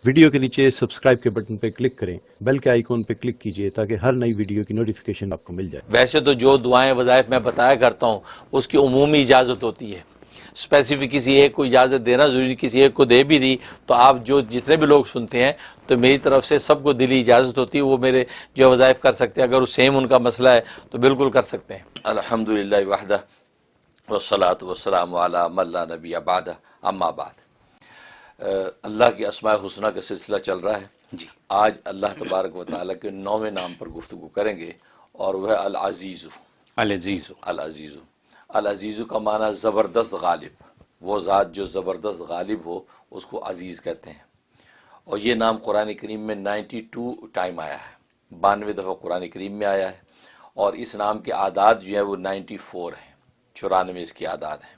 Video کے نیچے subscribe کے بٹن پہ کلک کریں، بیل کے آئیکن پہ کلک کیجئے تاکہ ہر نئی ویڈیو کی نوٹیفیکیشن آپ کو مل جائے۔ ویسے تو جو دعائیں وظائف میں بتایا کرتا ہوں اس کی عمومی اجازت ہوتی ہے، اسپیسیفک کسی ایک کو اجازت دینا ضروری نہیں، کسی ایک کو دے بھی دی تو آپ جو جتنے بھی لوگ سنتے ہیں تو میری طرف سے سب کو دلی اجازت ہوتی ہے، وہ میرے جو وظائف کر سکتے ہیں، اگر وہ سیم ان کا مسئلہ ہے تو بالکل کر سکتے ہیں۔ الحمدللہ وحدہ والصلاة والسلام علی من لا نبی بعدہ، اما بعد۔ اللہ کی اسماء حسنہ کا سلسلہ چل رہا ہے جی۔ آج اللہ تبارک و تعالیٰ کے 9ویں نام پر گفتگو کریں گے اور وہ ہے العزیز۔ العزیز، العزیز، العزیز کا معنی زبردست غالب، وہ ذات جو زبردست غالب ہو اس کو عزیز کہتے ہیں، اور یہ نام قرآن کریم میں 92 ٹائم آیا ہے، 92 دفعہ قرآن کریم میں آیا ہے، اور اس نام کے اعداد جو ہے وہ 94 ہیں، 94 اس کی اعداد ہیں۔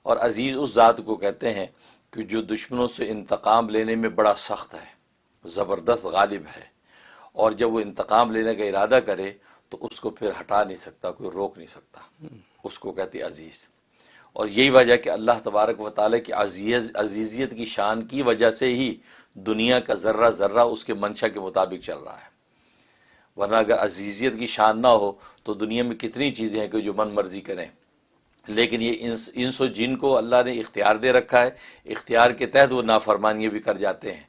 اور عزیز اس ذات کو کہتے ہیں کہ جو دشمنوں سے انتقام لینے میں بڑا سخت ہے، زبردست غالب ہے، اور جب وہ انتقام لینے کا ارادہ کرے تو اس کو پھر ہٹا نہیں سکتا، کوئی روک نہیں سکتا، اس کو کہتے عزیز۔ اور یہی وجہ کہ اللہ تبارک و تعالیٰ کی عزیزیت کی شان کی وجہ سے ہی دنیا کا ذرہ ذرہ اس کے منشا کے مطابق چل رہا ہے، ورنہ اگر عزیزیت کی شان نہ ہو تو دنیا میں کتنی چیزیں ہیں کہ جو من مرضی کریں، لیکن یہ انس و جن کو اللہ نے اختیار دے رکھا ہے، اختیار کے تحت وہ نافرمانیاں بھی کر جاتے ہیں،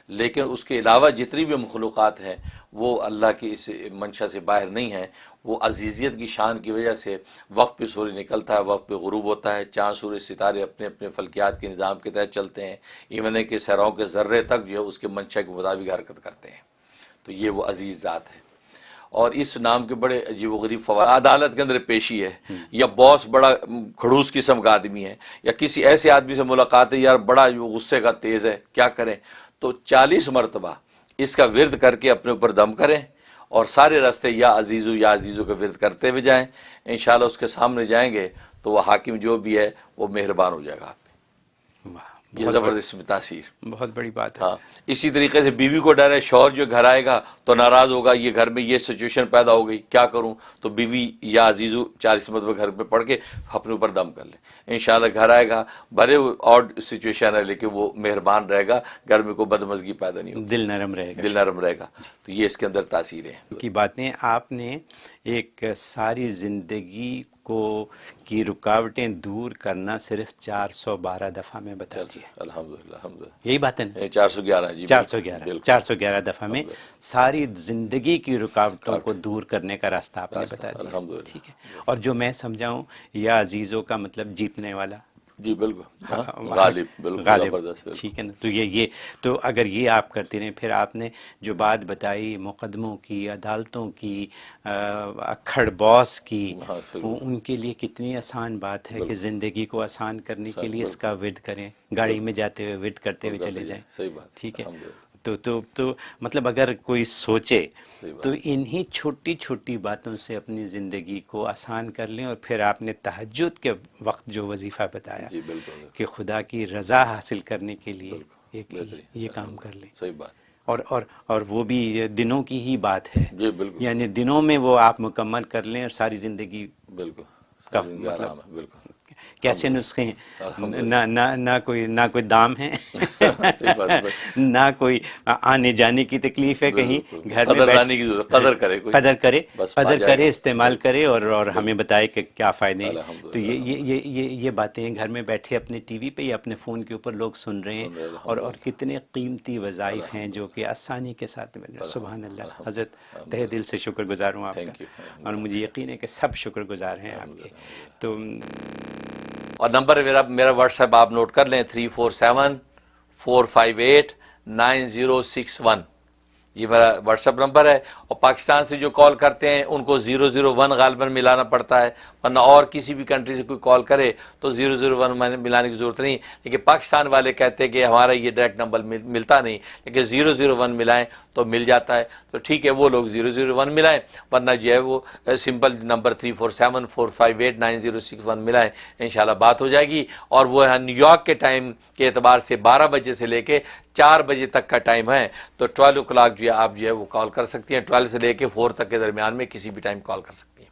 لیکن اس کے علاوہ جتنی بھی مخلوقات ہیں وہ اللہ کی اس منشا سے باہر نہیں ہیں۔ وہ عزیزیت کی شان کی وجہ سے وقت پہ سورج نکلتا ہے، وقت پہ غروب ہوتا ہے، چاند سورج ستارے اپنے اپنے فلکیات کے نظام کے تحت چلتے ہیں، ایون کہ سیاروں کے ذرے تک جو ہے اس کے منشا کے مطابق حرکت کرتے ہیں، تو یہ وہ عزیز ذات ہے۔ اور اس نام کے بڑے عجیب و غریب فوائد، عدالت کے اندر پیشی ہے، یا باس بڑا کھڑوس قسم کا آدمی ہے، یا کسی ایسے آدمی سے ملاقات ہے یار بڑا غصے کا تیز ہے، کیا کریں؟ تو 40 مرتبہ اس کا ورد کر کے اپنے اوپر دم کریں، اور سارے راستے یا عزیزو کا ورد کرتے ہوئے جائیں، انشاءاللہ اس کے سامنے جائیں گے تو وہ حاکم جو بھی ہے وہ مہربان ہو جائے گا آپ پہ۔ یہ زبردست تاثیر، بہت بڑی بات ہے۔ ہاں۔ اسی طریقے سے بیوی کو ڈر ہے، شوہر جو گھر آئے گا تو ناراض ہوگا، یہ گھر میں یہ سچویشن پیدا ہو گئی، کیا کروں؟ تو بیوی یا عزیزو 40 مرتبہ گھر پہ پڑھ کے اپنے اوپر دم کر لیں، انشاءاللہ گھر آئے گا، بھلے وہ آڈ سچویشن ہے لیکن وہ مہربان رہے گا، گھر میں کوئی بدمزگی پیدا نہیں ہوگی، دل نرم رہے گا، دل نرم رہے گا۔ تو یہ اس کے اندر تاثیریں ہیں کی باتیں آپ نے ایک ساری زندگی کی رکاوٹیں دور کرنا صرف 412 دفعہ میں بتا دیا۔ الحمدللہ، الحمدللہ، یہی بات ہے نا؟ 411 جی، 411 دفعہ میں ساری زندگی کی رکاوٹوں کو دور کرنے کا راستہ آپ نے بتا دیا۔ الحمدللہ، ٹھیک ہے، اور جو میں سمجھاؤں یا عزیزوں کا مطلب جیتنے والا، جی بالکل، غالب، بالکل غالب، زبردست، ٹھیک ہے نا؟ تو یہ تو اگر یہ آپ کرتے رہیں، پھر آپ نے جو بات بتائی مقدموں کی، عدالتوں کی، اکھڑ باس کی، ان کے لیے کتنی آسان بات ہے کہ زندگی کو آسان کرنے کے لیے اس کا ورد کریں، گاڑی میں جاتے ہوئے ورد کرتے ہوئے چلے جائیں، صحیح بات، ٹھیک ہے؟ تو مطلب اگر کوئی سوچے تو انہی چھوٹی چھوٹی باتوں سے اپنی زندگی کو آسان کر لیں، اور پھر آپ نے تہجد کے وقت جو وظیفہ بتایا جی بالکل، کہ خدا کی رضا حاصل کرنے کے لیے یہ کام کر لیں، صحیح بات، اور وہ بھی دنوں کی ہی بات ہے، جی بالکل، یعنی دنوں میں وہ آپ مکمل کر لیں، اور ساری زندگی بالکل کا مطلب بالکل کیسے نسخے ہیں، نہ کوئی دام ہے، نہ کوئی آنے جانے کی تکلیف ہے، کہیں گھر میں قدر کرے، استعمال کرے، اور ہمیں بتائے کہ کیا فائدے ہیں۔ تو یہ باتیں گھر میں بیٹھے اپنے ٹی وی پہ یا اپنے فون کے اوپر لوگ سن رہے ہیں، اور کتنے قیمتی وظائف ہیں جو کہ آسانی کے ساتھ مل رہے ہیں۔ سبحان اللہ، حضرت تہ دل سے شکر گزار ہوں آپ کا، اور مجھے یقین ہے کہ سب شکر گزار ہیں آپ کے۔ تو اور نمبر میرا واٹس ایپ آپ نوٹ کر لیں، 3474589061، یہ میرا واٹس ایپ نمبر ہے۔ اور پاکستان سے جو کال کرتے ہیں ان کو 001 غالباً ملانا پڑتا ہے، ورنہ اور کسی بھی کنٹری سے کوئی کال کرے تو 001 ملانے کی ضرورت نہیں، لیکن پاکستان والے کہتے ہیں کہ ہمارا یہ ڈائریکٹ نمبر ملتا نہیں، لیکن 001 ملائیں تو مل جاتا ہے، تو ٹھیک ہے وہ لوگ 001 ملائیں، ورنہ جو ہے وہ سمپل نمبر 3474589061 ملائیں، انشاءاللہ بات ہو جائے گی۔ اور وہ نیو یارک کے ٹائم کے اعتبار سے 12 بجے سے لے کے 4 بجے تک کا ٹائم ہے، تو 12 o'clock جو ہے آپ جو ہے وہ کال کر سکتی ہیں، 12 سے لے کے 4 تک کے درمیان میں کسی بھی ٹائم کال کر سکتی ہیں۔